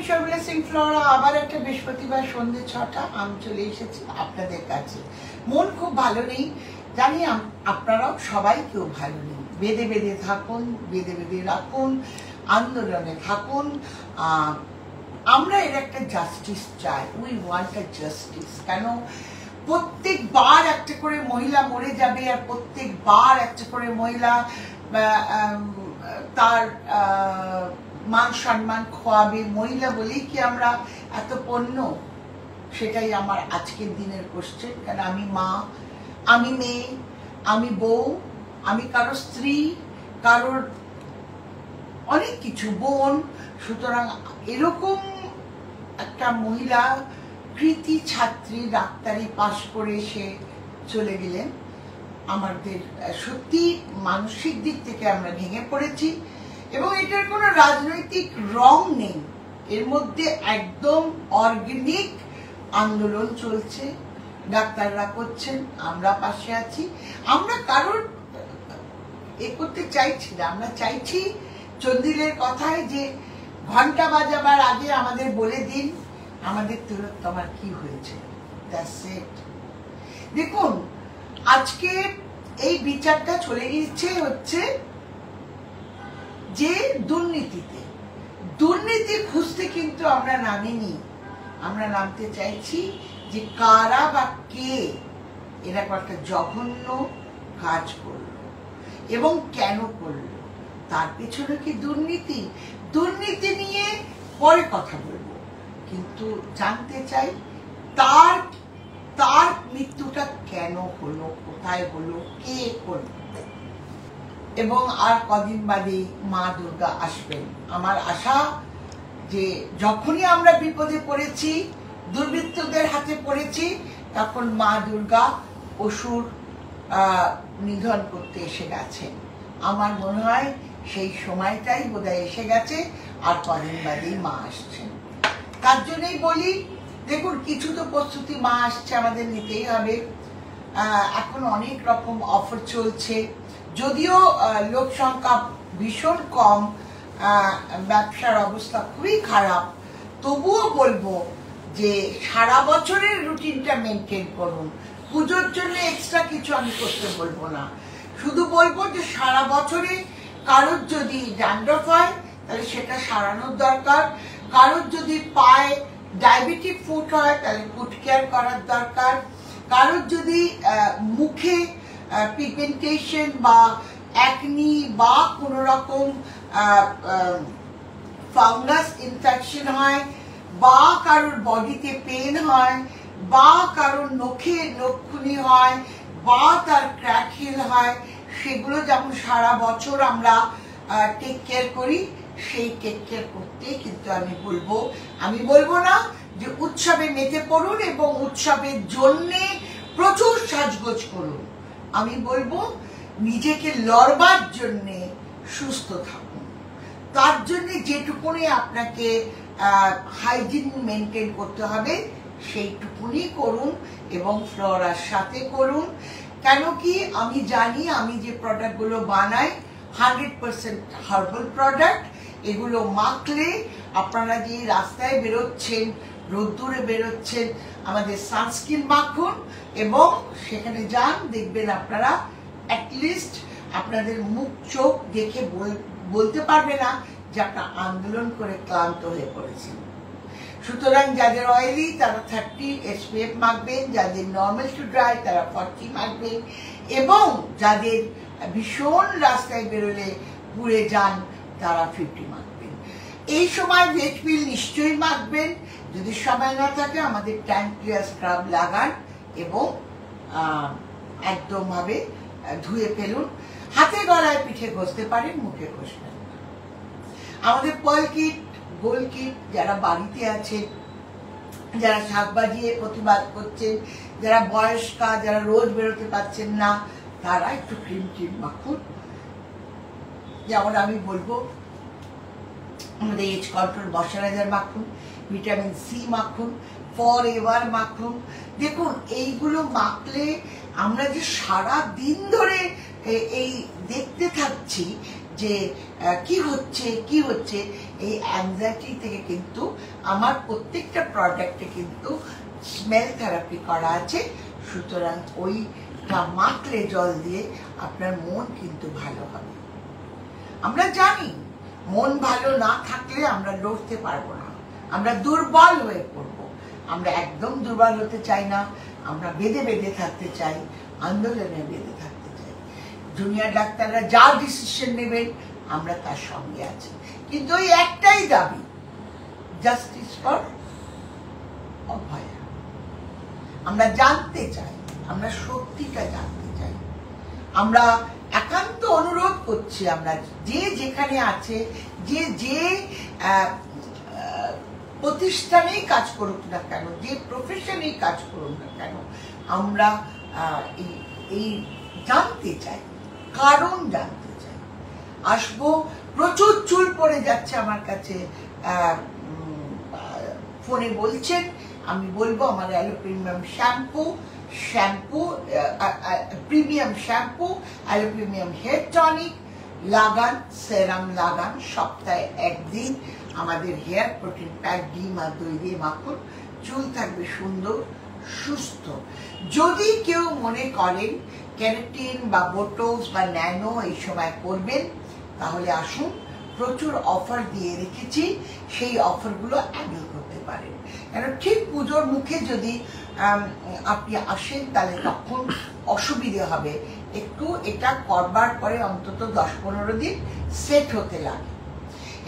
ঈশ্বর blessing Flora আবার একটা বৃহস্পতিবার সন্ধ্যে 6টা আমি চলে এসেছি আপনাদের কাছে। মন খুব ভালো নেই জানি, আপনারাও সবাই কেউ ভালো নেই। বেঁধে বেঁধে থাকুন, বেঁধে বেঁধে রাখুন, আন্দোলনে থাকুন। আমরা এর একটা জাস্টিস চাই, উই ওয়ান্ট আ জাস্টিস। কেন প্রত্যেকবার একটা করে মহিলা মরে যাবে আর প্রত্যেকবার একটা করে মহিলা তার মান সম্মান খোয়াবে? মহিলা বলেই কি আমরা এত পণ্য? সেটাই আমার আজকের দিনের কোশ্চেন। কারণ আমি মা, আমি মেয়ে, আমি বউ, আমি কারো স্ত্রী, কারোর অনেক কিছু, বোন। সুতরাং এরকম একটা মহিলা কৃতি ছাত্রী ডাক্তারি পাশ করে সে চলে গেলেন। আমাদের সত্যি মানসিক দিক থেকে আমরা ভেঙে পড়েছি এবং এটার কোনো রাজনৈতিক রং নেই, এর মধ্যে একদম অর্গানিক আন্দোলন চলছে। ডাক্তাররা করছেন, আমরা পাশে আছি। আমরা কারোর করতে চাইছি না, আমরা চাইছি চন্দিলের কথায় যে ঘন্টা বাজাবার আগে আমাদের বলে দিন আমাদের তিলোত্তমার কি হয়েছে। That's it. দেখুন আজকে এই বিচারটা চলে গিয়েছে হচ্ছে যে দুর্নীতিতে। দুর্নীতি খুঁজতে কিন্তু আমরা নামিনি, আমরা নামতে চাইছি যে কারা বা কে এরকম একটা জঘন্য কাজ করলো এবং কেন করলো, তার পেছনে কি দুর্নীতি? দুর্নীতি নিয়ে পরে কথা বলবো, কিন্তু জানতে চাই তার তার মৃত্যুটা কেন হলো, কোথায় হলো, কে করলো। এবং আর কদিন বাদে মা দুর্গা আসবেন। আমার আশা যে যখনই আমরা বিপদে পড়েছি, দুর্বৃত্তদের হাতে পড়েছি, তখন মা দুর্গা অসুর নিধন করতে এসে গেছেন। আমার মনে হয় সেই সময়টাই বোধহয় এসে গেছে, আর কদিন বাদেই মা আসছেন। তার জন্যই বলি, দেখুন কিছু তো প্রস্তুতি মা আসছে আমাদের নিতেই হবে। এখন অনেক রকম অফার চলছে, যদিও লোক সংখ্যা ভীষণ কম, ব্যবসার অবস্থা খুবই খারাপ, তবুও বলবো যে সারা বছরের রুটিনটা মেনটেন করুন। পুজোর জন্য এক্সট্রা কিছু আমি করতে বলবো না, শুধু বলবো যে সারা বছরে কারোর যদি ড্যান্ড্রফ হয় তাহলে সেটা সারানোর দরকার। কারোর যদি পায়ে ডায়াবেটিক ফুট হয় তাহলে ফুট কেয়ার করার দরকার। কারোর যদি মুখে পিগমেন্টেশন বা অ্যাকনি বা কোনো রকম ফাঙ্গাস ইনফেকশন হয়, বা কারোর বডিতে পেন হয়, বা কারোর নখে নখখুনি হয়, বা তার ক্র্যাক হিল হয়, সেগুলো যেমন সারা বছর আমরা টেক কেয়ার করি, সেই টেক কেয়ার করতে কিন্তু আমি বলবো না যে উৎসবে মেতে পড়ুন এবং উৎসবের জন্যে প্রচুর সাজগোজ করুন। আমি বলবো নিজেকে লড়বার জন্যে সুস্থ থাকুন। তার জন্য যেটুকুনি আপনাকে হাইজিন মেনটেন করতে হবে সেইটুকুনি করুন এবং ফ্লোরার সাথে করুন। কেন কি আমি জানি, আমি যে প্রোডাক্টগুলো বানাই 100% হার্বাল প্রোডাক্ট। এগুলো মাখলে আপনারা যে রাস্তায় বেরোচ্ছেন, রোদ্দুরে বেরোচ্ছেন, আমাদের সানস্ক্রিন মাখুন এবং সেখানে যান, দেখবেন আপনারা অ্যাটলিস্ট আপনাদের মুখ চোখ দেখে বলতে পারবে না যে আপনারা আন্দোলন করে ক্লান্ত হয়ে পড়েছেন। সুতরাং যাদের অয়েলি তারা 30 SPF মাখবেন, যাদের নর্মাল টু ড্রাই তারা 40 মাখবেন, এবং যাদের ভীষণ রাস্তায় বেরোলে পুড়ে যান তারা 50 মাখবেন। এই সময় ভেজ পিল নিশ্চয়ই মাখবেন। যদি সময় না থাকে আমাদের ট্যান ক্লিয়ার স্ক্রাব লাগান এবং একদম ভাবে ধুয়ে ফেলুন। হাতে গলায় পিঠে ঘষতে পারেন, মুখে ঘষবেন না। আমাদের পার্ল কিট, গোল কিট, যারা বাড়িতে আছেন, যারা শাক বাজিয়ে প্রতিবাদ করছেন, যারা বয়স্কা, যারা রোজ বেরোতে পারছেন না, তারা একটু ক্রিম মাখুন। যেমন আমি বলবো আমাদের এজ কন্ট্রোল ময়শ্চারাইজার মাখুন, ভিটামিন সি মাখুন, ফরএভার মাখুন। দেখুন এইগুলো মাখলে আমরা যে সারা দিন ধরে এই দেখতে থাকছি যে কি হচ্ছে এই অ্যাংজাইটি থেকে কিন্তু আমার প্রত্যেকটা প্রোডাক্টে কিন্তু স্মেল থেরাপি করা আছে। সুতরাং ওইটা মাখলে জল দিয়ে আপনার মন কিন্তু ভালো হবে। আমরা জানি মন ভালো না থাকলে আমরা লড়তে পারবো না, আমরা দুর্বল হয়ে পড়বো। আমরা একদম দুর্বল হতে চাই না, আমরা বেঁধে বেঁধে থাকতে চাই, আন্দোলনে বেঁধে থাকতে চাই। জুনিয়র ডাক্তাররা যা ডিসিশন নেবেন আমরা তার সঙ্গে আছি, কিন্তু ওই একটাই দাবি, জাস্টিস ফর অভয়া। আমরা জানতে চাই, আমরা সত্যিটা জানতে চাই। আমরা একান্ত অনুরোধ করছি, আমরা যে যেখানে আছে, যে প্রতিষ্ঠানেই কাজ করুক না কেন, যে প্রফেশনেই কাজ করুক না কেন, আমরা এই জানতে চাই, কারণ জানতে চাই। আসবো, প্রচুর চুল পড়ে যাচ্ছে আমার কাছে, ফোনে বলছেন, আমি বলবো আমার aloe premium premium shampoo, aloe premium hair tonic লাগান, সেরাম লাগান, সপ্তাহে একদিন আমাদের হেয়ার প্রোটিন প্যাক ডিম আর দই দিয়ে মাখুন, চুল থাকবে সুন্দর সুস্থ। যদি কেউ মনে করেন কেরাটিন বা বোটক্স বা ন্যানো এই সময় করবেন, তাহলে আসুন, প্রচুর অফার দিয়ে রেখেছি, সেই অফারগুলো অ্যাভেল করতে পারেন। কেন ঠিক পুজোর মুখে যদি আপনি আসেন তাহলে তখন অসুবিধে হবে, একটু এটা করবার পরে অন্তত 10-15 দিন সেট হতে লাগে।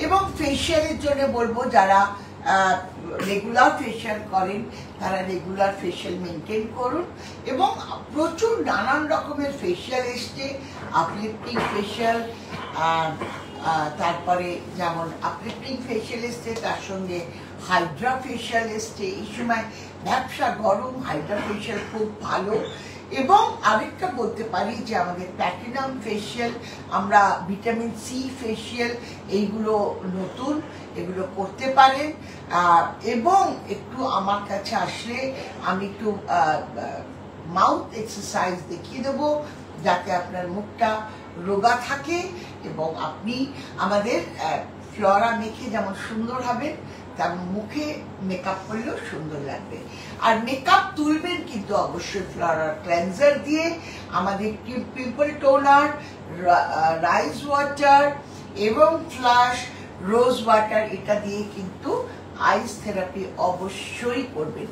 এবং ফেশিয়ালের জন্য বলবো, যারা রেগুলার ফেশিয়াল করেন তারা রেগুলার ফেশিয়াল মেনটেন করুন। এবং প্রচুর নানান রকমের ফেশিয়াল এসছে, আপলিফটিং ফেশিয়াল, তারপরে যেমন আপলিফটিং ফেশিয়াল এসছে, তার সঙ্গে হাইড্রা ফেশিয়াল এসছে। এই সময় ব্যবসা গরম, হাইড্রা ফেশিয়াল খুব ভালো। এবং আরেকটা বলতে পারি যে আমাদের প্ল্যাটিনাম ফেশিয়াল, আমরা ভিটামিন সি ফেশিয়াল, এইগুলো নতুন, এগুলো করতে পারেন। এবং একটু আমার কাছে আসলে আমি একটু মাউথ এক্সারসাইজ দেখিয়ে দেবো, যাতে আপনার মুখটা রোগা থাকে এবং আপনি আমাদের ফ্লোরা মেখে যেমন সুন্দর হবেন, তেমন মুখে মেকআপ করলেও সুন্দর লাগবে। আর মেকআপ তুলবেন কিন্তু অবশ্যই ফ্লোরা ক্লেন্সার দিয়ে, আমাদের পিম্পল টোনার, রাইস ওয়াটার এবং ফ্লাশ রোজ ওয়াটার, এটা দিয়ে কিন্তু আইস থেরাপি অবশ্যই করবেন।